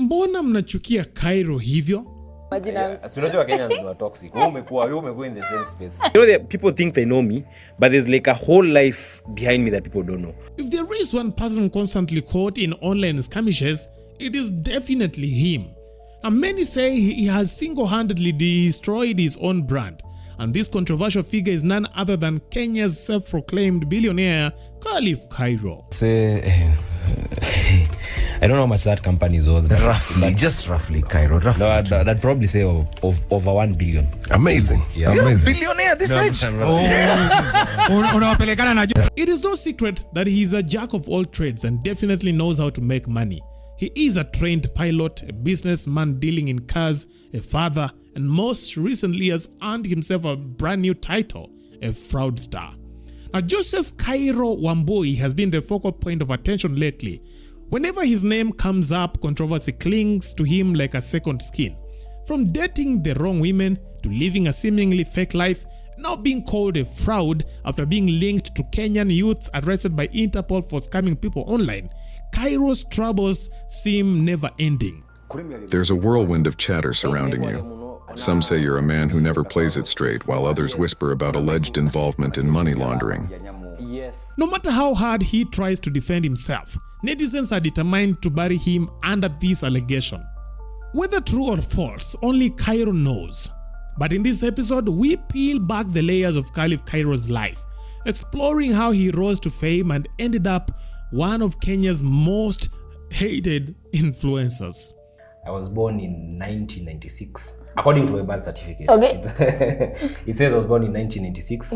Mbona mnachukia Kairo hivyo? Unajua Kenyans are toxic. Wewe umekuwa in the same space. You know that people think they know me, but there's like a whole life behind me that people don't know. If there is one person constantly caught in online skirmishes, it is definitely him. And many say he has single-handedly destroyed his own brand. And this controversial figure is none other than Kenya's self-proclaimed billionaire, Khalif Kairo. I don't know how much that company is worth. Roughly, Kairo. No, I'd probably say over 1 billion. Amazing. Yeah. Amazing. Billionaire this age. It is no secret that he is a jack of all trades and definitely knows how to make money. He is a trained pilot, a businessman dealing in cars, a father, and most recently has earned himself a brand new title, a fraudster. Now, Joseph Kairo Wambui has been the focal point of attention lately. Whenever his name comes up, controversy clings to him like a second skin. From dating the wrong women to living a seemingly fake life, now being called a fraud after being linked to Kenyan youths arrested by Interpol for scamming people online, Kairo's troubles seem never ending. There's a whirlwind of chatter surrounding you. Some say you're a man who never plays it straight, while others whisper about alleged involvement in money laundering. No matter how hard he tries to defend himself, netizens are determined to bury him under this allegation. Whether true or false, only Kairo knows. But in this episode, we peel back the layers of Khalif Kairo's life, exploring how he rose to fame and ended up one of Kenya's most hated influencers. I was born in 1996. According to my birth certificate. Okay. It says I was born in 1996,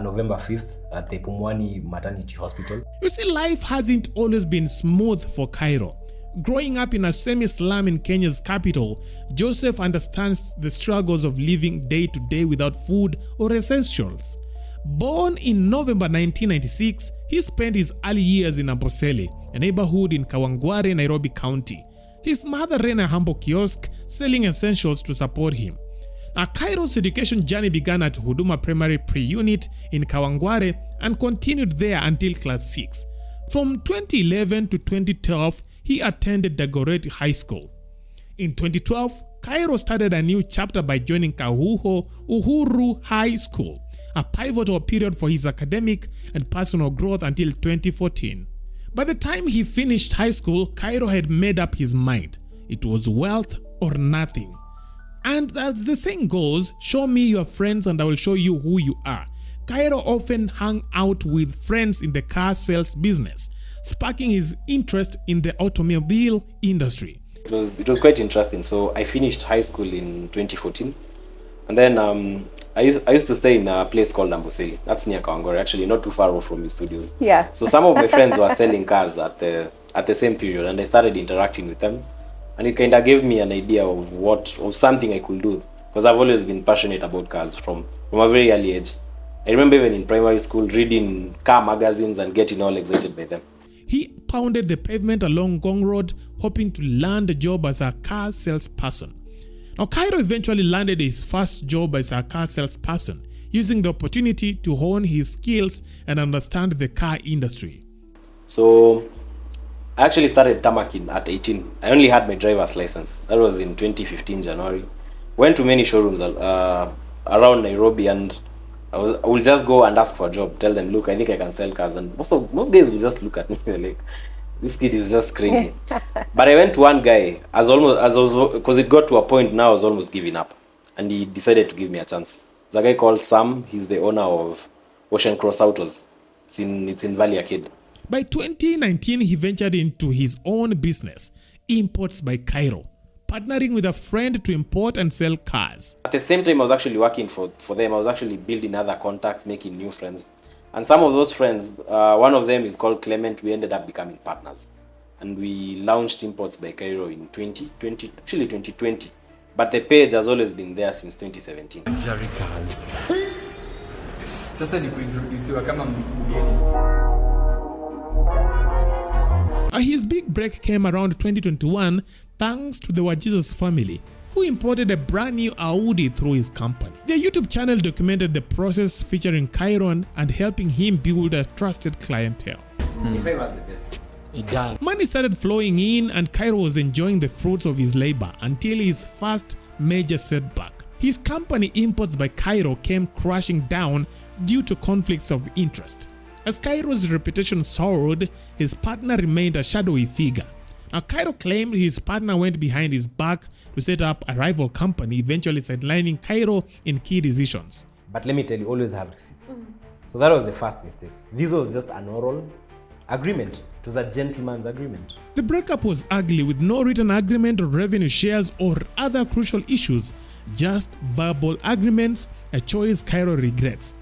November 5th at the Pumwani Maternity Hospital. You see, life hasn't always been smooth for Kairo. Growing up in a semi-slum in Kenya's capital, Joseph understands the struggles of living day to day without food or essentials. Born in November 1996, he spent his early years in Amboseli, a neighborhood in Kawangware, Nairobi County. His mother ran a humble kiosk selling essentials to support him. Now, Kairo's education journey began at Huduma Primary Pre-Unit in Kawangware and continued there until class 6. From 2011 to 2012, he attended Dagoretti High School. In 2012, Kairo started a new chapter by joining Kahuho Uhuru High School, a pivotal period for his academic and personal growth until 2014. By the time he finished high school, Kairo had made up his mind. It was wealth or nothing. And as the saying goes, show me your friends and I will show you who you are. Kairo often hung out with friends in the car sales business, sparking his interest in the automobile industry. It was quite interesting. So I finished high school in 2014. And then I used to stay in a place called Amboseli. That's near Kawangware, actually not too far off from your studios. Yeah. So some of my friends were selling cars at the same period, and I started interacting with them, and it kind of gave me an idea of something I could do, because I've always been passionate about cars from a very early age. I remember even in primary school reading car magazines and getting all excited by them. He pounded the pavement along Gong Road, hoping to land a job as a car salesperson. Now, Kairo eventually landed his first job as a car salesperson, using the opportunity to hone his skills and understand the car industry. So, I actually started tamaking at 18. I only had my driver's license. That was in 2015 January. Went to many showrooms around Nairobi, and I will just go and ask for a job. Tell them, look, I think I can sell cars, and most guys will just look at me like, this kid is just crazy. But I went to one guy because it got to a point now I was almost giving up, and he decided to give me a chance. There's a guy called Sam. He's the owner of Ocean Cross Autos. It's in Valley Arcade. By 2019, he ventured into his own business, Imports by Kairo, partnering with a friend to import and sell cars. At the same time, I was actually working for them. I was actually building other contacts, making new friends. And some of those friends, one of them is called Clement. We ended up becoming partners. And we launched Imports by Kairo in 2020. But the page has always been there since 2017. Luxury cars. Sasa ni kuintroduciwa kama mgeni. His big break came around 2021 thanks to the Wajiza's family, who imported a brand new Audi through his company. Their YouTube channel documented the process, featuring Kairo and helping him build a trusted clientele. If I was the best, It does. Money started flowing in and Kairo was enjoying the fruits of his labor until his first major setback. His company Imports by Kairo came crashing down due to conflicts of interest. As Kairo's reputation soared, his partner remained a shadowy figure. Now, Kairo claimed his partner went behind his back to set up a rival company, eventually sidelining Kairo in key decisions. But let me tell you, always have receipts. So that was the first mistake. This was just an oral agreement. It was a gentleman's agreement. The breakup was ugly, with no written agreement of revenue shares or other crucial issues, just verbal agreements, a choice Kairo regrets.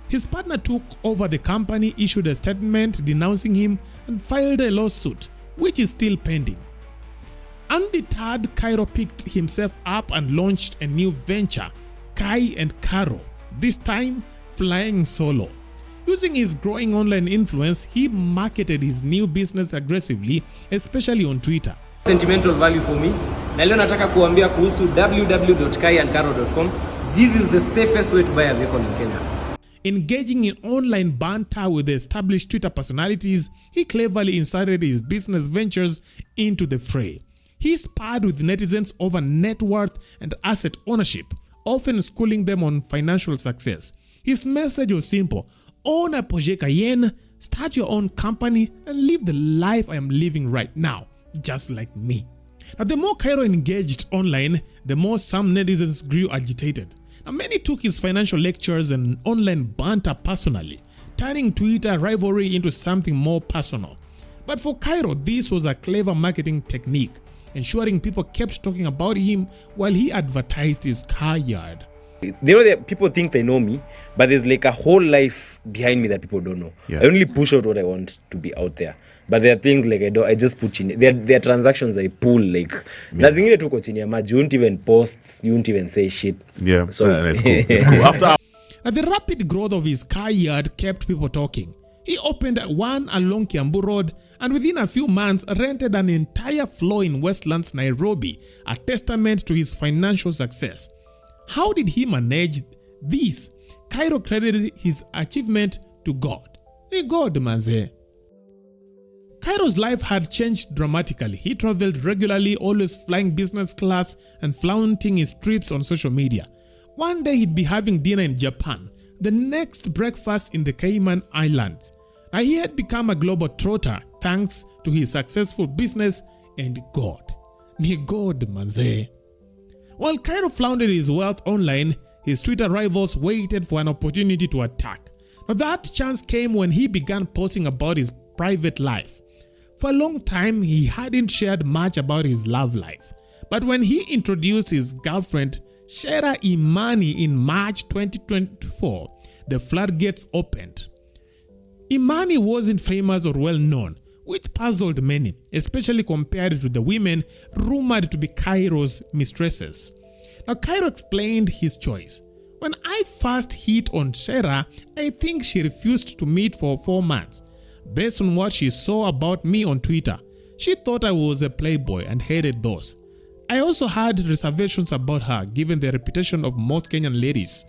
His partner took over the company, issued a statement denouncing him, and filed a lawsuit, which is still pending. Undeterred, Kairo picked himself up and launched a new venture, Kai and Karo, this time flying solo. Using his growing online influence, he marketed his new business aggressively, especially on Twitter. Sentimental value for me. Na leo nataka kuambia kuhusu www.kaiandkaro.com. This is the safest way to buy a vehicle in Kenya. Engaging in online banter with the established Twitter personalities, he cleverly inserted his business ventures into the fray. He sparred with netizens over net worth and asset ownership, often schooling them on financial success. His message was simple: own a Porsche Cayenne, start your own company, and live the life I am living right now, just like me. Now, the more Kairo engaged online, the more some netizens grew agitated. Now, many took his financial lectures and online banter personally, turning Twitter rivalry into something more personal. But for Kairo, this was a clever marketing technique, ensuring people kept talking about him while he advertised his car yard. You know that people think they know me, but there's like a whole life behind me that people don't know. Yeah. I only push out what I want to be out there. But there are things like I just put in. There are transactions I pull like. Na zingine tuko chini ya maji. You won't even post. You won't even say shit. Yeah, So that's cool. That's cool. After Now, the rapid growth of his car yard kept people talking. He opened one along Kiambu Road and within a few months rented an entire floor in Westlands, Nairobi, a testament to his financial success. How did he manage this? Kairo credited his achievement to God. Hey God, manze. Kairo's life had changed dramatically. He traveled regularly, always flying business class and flaunting his trips on social media. One day he'd be having dinner in Japan, the next breakfast in the Cayman Islands. Now, he had become a global trotter thanks to his successful business and God. Ni God, manze. While Kairo floundered his wealth online, his Twitter rivals waited for an opportunity to attack. Now, that chance came when he began posting about his private life. For a long time, he hadn't shared much about his love life. But when he introduced his girlfriend, Shera Imani, in March 2024, the floodgates opened. Imani wasn't famous or well known, which puzzled many, especially compared to the women rumored to be Kairo's mistresses. Now, Kairo explained his choice. When I first hit on Shera, I think she refused to meet for 4 months. Based on what she saw about me on Twitter, she thought I was a playboy and hated those. I also had reservations about her given the reputation of most Kenyan ladies.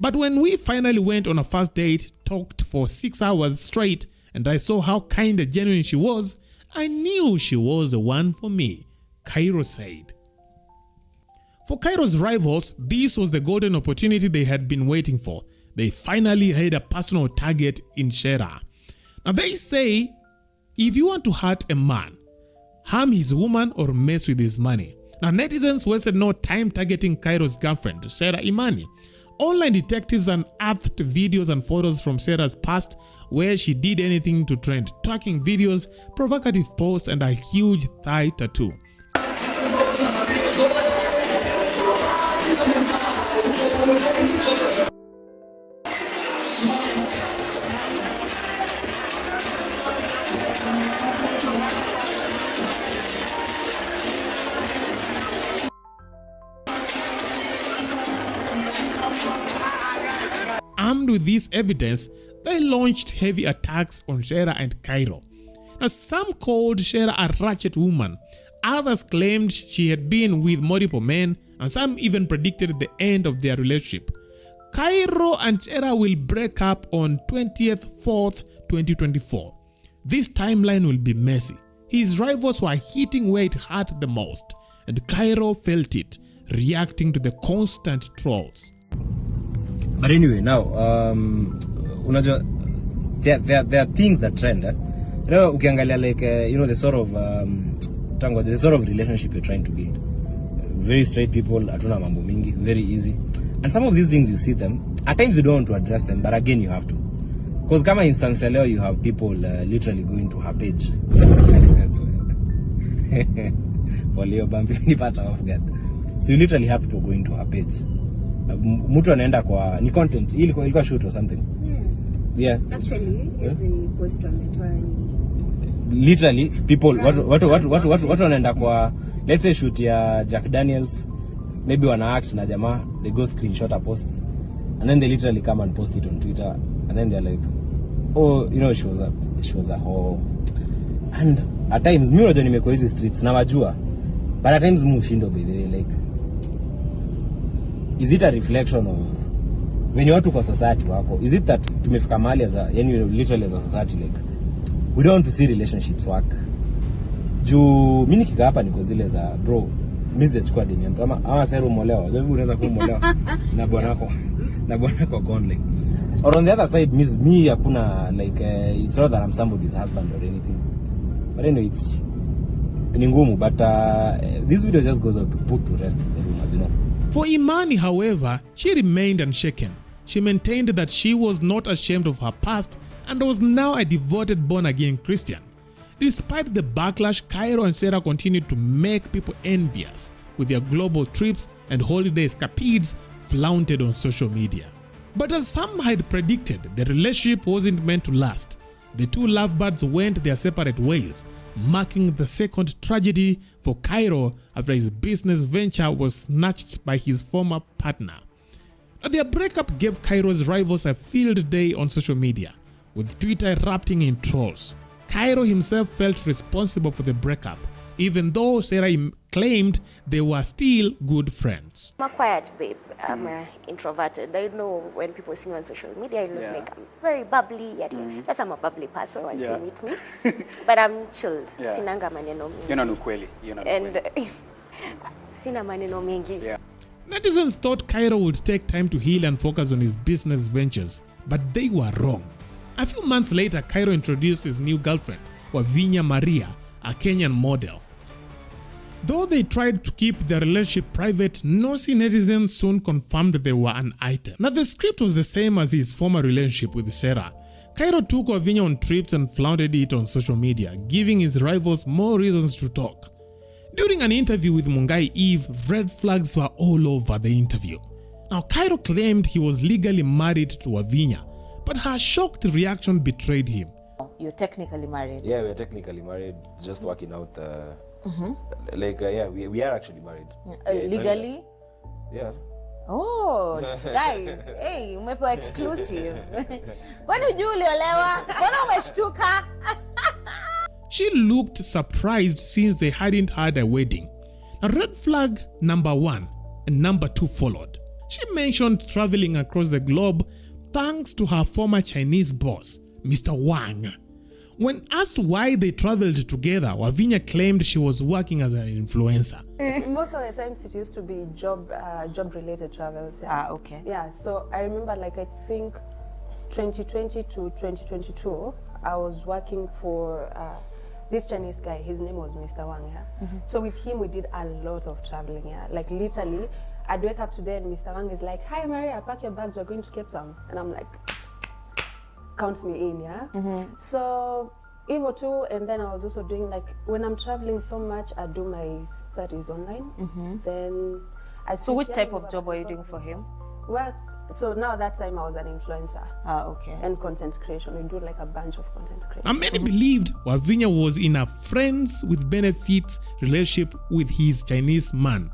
But when we finally went on a first date, talked for 6 hours straight, and I saw how kind and genuine she was, I knew she was the one for me, Kairo said. For Kairo's rivals, this was the golden opportunity they had been waiting for. They finally had a personal target in Shera. Now, they say, if you want to hurt a man, harm his woman or mess with his money. Now, netizens wasted no time targeting Kairo's girlfriend, Shera Imani. Online detectives unearthed videos and photos from Shera's past where she did anything to trend, twerking videos, provocative posts, and a huge thigh tattoo. Armed with this evidence, they launched heavy attacks on Shera and Kairo. Now, some called Shera a ratchet woman, others claimed she had been with multiple men, and some even predicted the end of their relationship. Kairo and Shera will break up on 20th 4th, 2024. This timeline will be messy. His rivals were hitting where it hurt the most, and Kairo felt it, reacting to the constant trolls. But anyway, now, unajua, there are things that trend. You know, ukiangalia like, the sort of, the sort of relationship you're trying to build. Very straight people, hatuna mambo mingi, very easy. And some of these things you see them, at times you don't want to address them, but again you have to. Because kama instance leo you have people literally going to her page. Walio bambi ni part of God. So you literally have people going to her page. Mtu anaenda kwa ni content, ilikuwa shoot or something. Yeah. Actually, every post wametoa ni literally people watu wanaenda kwa, let's say shoot ya Jack Daniels, maybe wana act na jamaa, they go screenshot a post and then they literally come and post it on Twitter and then they're like, oh, she was a whore. And at times mimi unajua nimekuwa hizi streets na wajua, but at times mushindo by the way, like, is it a reflection of when you watu kwa society wako? Is it that tumefika mahali literally as a society, like, we don't want to see relationships work? Juu mimi nikika hapa niko zile za bro, mimi sijachukua demu mtu ama sasa umeolewa, wewe unaweza kuolewa na bwanako online. Or on the other side, me hakuna like it's not that I'm somebody's husband or anything. But anyway, it's ni ngumu, but this video just goes out to put to rest the rumors, For Imani, however, she remained unshaken. She maintained that she was not ashamed of her past and was now a devoted born-again Christian. Despite the backlash, Kairo and Sarah continued to make people envious with their global trips and holiday escapades flaunted on social media. But as some had predicted, the relationship wasn't meant to last. The two lovebirds went their separate ways, marking the second tragedy for Kairo after his business venture was snatched by his former partner. Now, their breakup gave Kairo's rivals a field day on social media, with Twitter erupting in trolls. Kairo himself felt responsible for the breakup, even though Sarah claimed they were still good friends. I'm a quiet babe. I'm introverted. I know when people see me on social media, I look like I'm very bubbly. Yes, I'm a bubbly person once you meet me. But I'm chilled. Sinanga maneno mingi. You're not ukweli. And sina maneno mingi. Yeah. Netizens thought Kairo would take time to heal and focus on his business ventures, but they were wrong. A few months later, Kairo introduced his new girlfriend, Wavinya Maria, a Kenyan model. Though they tried to keep their relationship private, nosy netizens soon confirmed they were an item. Now, the script was the same as his former relationship with Sarah. Kairo took Wavinya on trips and flaunted it on social media, giving his rivals more reasons to talk. During an interview with Mungai Eve, red flags were all over the interview. Now, Kairo claimed he was legally married to Wavinya, but her shocked reaction betrayed him. You're technically married. Yeah, we're technically married, just working out. Like, we are actually married. Legally? Yeah. Oh, guys, hey, umepewa exclusive. Kwani hujui uliolewa? Mbona umeshtuka? She looked surprised since they hadn't had a wedding. Now, red flag number 1 and number 2 followed. She mentioned traveling across the globe thanks to her former Chinese boss, Mr. Wang. When asked why they traveled together, Wavinya claimed she was working as an influencer. Most of the times it used to be job-related travels. Yeah. Okay. Yeah, so I remember, like, I think 2020 to 2022, I was working for this Chinese guy. His name was Mr. Wang. Yeah? So with him, we did a lot of traveling. Yeah? Like, literally, I'd wake up today and Mr. Wang is like, "Hi, Maria, pack your bags, we're going to Cape Town." And I'm like, count me in, yeah? So, Evo too, and then I was also doing, like, when I'm traveling so much, I do my studies online. Then I So which type of job were you doing for him? Well, so now that time I was an influencer. Okay. And content creation. We do like a bunch of content creation. And many believed Wavinya was in a friends with benefits relationship with his Chinese man.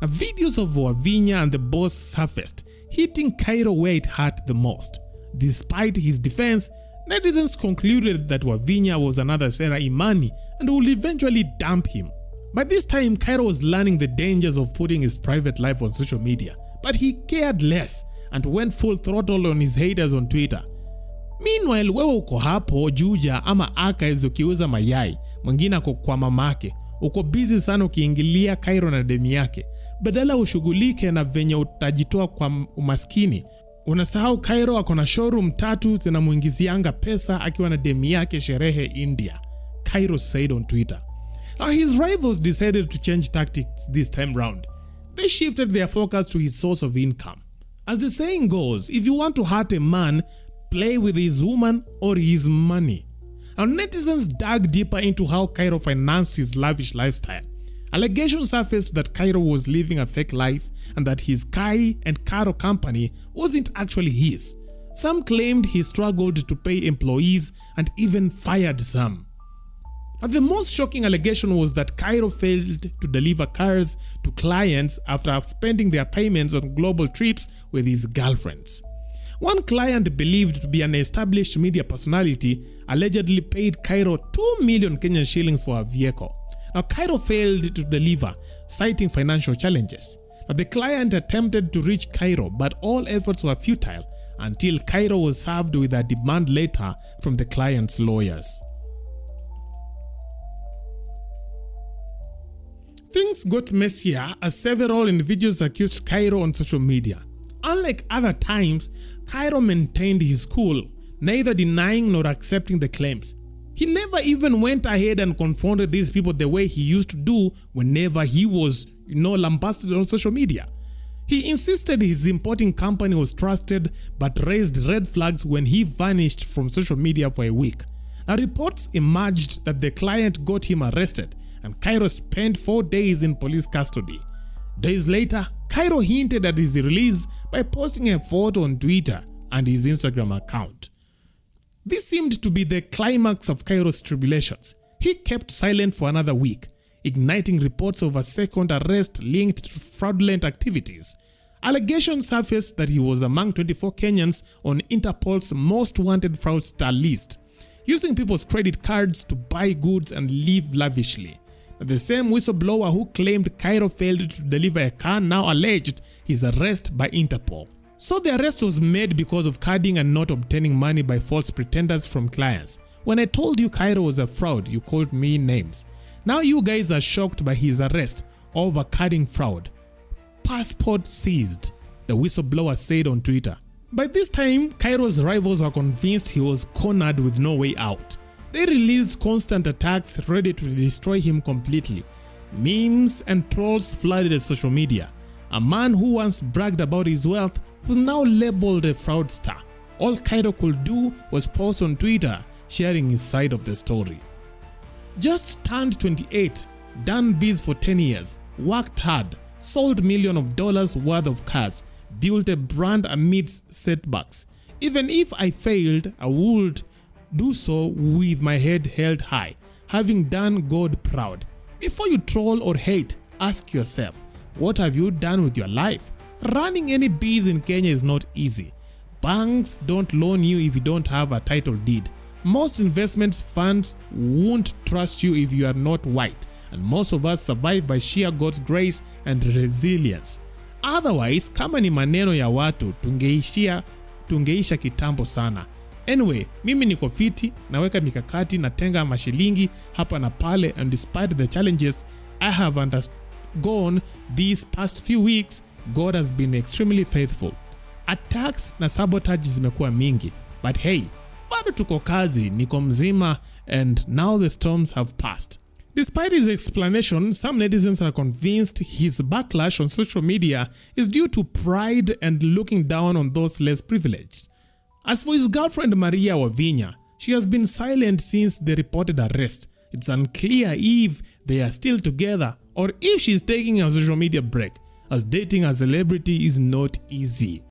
Now, videos of Wavinya and the boss surfaced, hitting Kairo where it hurt the most. Despite his defense, netizens concluded that Wavinya was another Sarah Imani and would eventually dump him. By this time, Kairo was learning the dangers of putting his private life on social media, but he cared less and went full throttle on his haters on Twitter. Meanwhile, wewe uko hapo Juja ama Archives ukiuza mayai, mwingine ako kwa mamake. Uko busy sana ukiingilia Kairo na demi yake. Badala ushughulike na venye utajitoa kwa umaskini. Unasahau Kairo ako na showroom 3 zinamuingizianga pesa akiwa na demi yake sherehe India. Kairo said on Twitter. Now his rivals decided to change tactics this time round. They shifted their focus to his source of income. As the saying goes, if you want to hurt a man, play with his woman or his money. Now netizens dug deeper into how Kairo financed his lavish lifestyle. Allegations surfaced that Kairo was living a fake life and that his Kai and Karo company wasn't actually his. Some claimed he struggled to pay employees and even fired some. Now the most shocking allegation was that Kairo failed to deliver cars to clients after spending their payments on global trips with his girlfriends. One client believed to be an established media personality allegedly paid Kairo 2 million Kenyan shillings for a vehicle. Now Kairo failed to deliver, citing financial challenges. Now the client attempted to reach Kairo, but all efforts were futile until Kairo was served with a demand letter from the client's lawyers. Things got messier as several individuals accused Kairo on social media. Unlike other times, Kairo maintained his cool, neither denying nor accepting the claims. He never even went ahead and confronted these people the way he used to do whenever he was, lambasted on social media. He insisted his importing company was trusted but raised red flags when he vanished from social media for a week. Now reports emerged that the client got him arrested and Kairo spent 4 days in police custody. Days later, Kairo hinted at his release by posting a photo on Twitter and his Instagram account. This seemed to be the climax of Kairo's tribulations. He kept silent for another week, igniting reports of a second arrest linked to fraudulent activities. Allegations surfaced that he was among 24 Kenyans on Interpol's most wanted fraudster list, using people's credit cards to buy goods and live lavishly. The same whistleblower who claimed Kairo failed to deliver a car now alleged his arrest by Interpol. So the arrest was made because of carding and not obtaining money by false pretenders from clients. When I told you Kairo was a fraud, you called me names. Now you guys are shocked by his arrest over carding fraud. Passport seized, the whistleblower said on Twitter. By this time, Kairo's rivals were convinced he was cornered with no way out. They released constant attacks ready to destroy him completely. Memes and trolls flooded social media. A man who once bragged about his wealth was now labeled a fraudster. All Kairo could do was post on Twitter sharing his side of the story. Just turned 28, done biz for 10 years, worked hard, sold millions of dollars worth of cars, built a brand amidst setbacks. Even if I failed, I would do so with my head held high, having done God proud. Before you troll or hate, ask yourself, what have you done with your life? Running any biz in Kenya is not easy. Banks don't loan you if you don't have a title deed. Most investment funds won't trust you if you are not white, and most of us survive by sheer God's grace and resilience. Otherwise, kama ni maneno ya watu, tungeisha kitambo sana. Anyway, mimi niko fiti, naweka mikakati, natenga mashilingi hapa na pale, and despite the challenges I have undergone these past few weeks, God has been extremely faithful. Attacks na sabotage zimekuwa mingi, but hey, bado tuko kazi, niko mzima, and now the storms have passed. Despite his explanation, some netizens are convinced his backlash on social media is due to pride and looking down on those less privileged. As for his girlfriend Maria Wavinya, she has been silent since the reported arrest. It's unclear if they are still together or if she's taking a social media break, as dating a celebrity is not easy.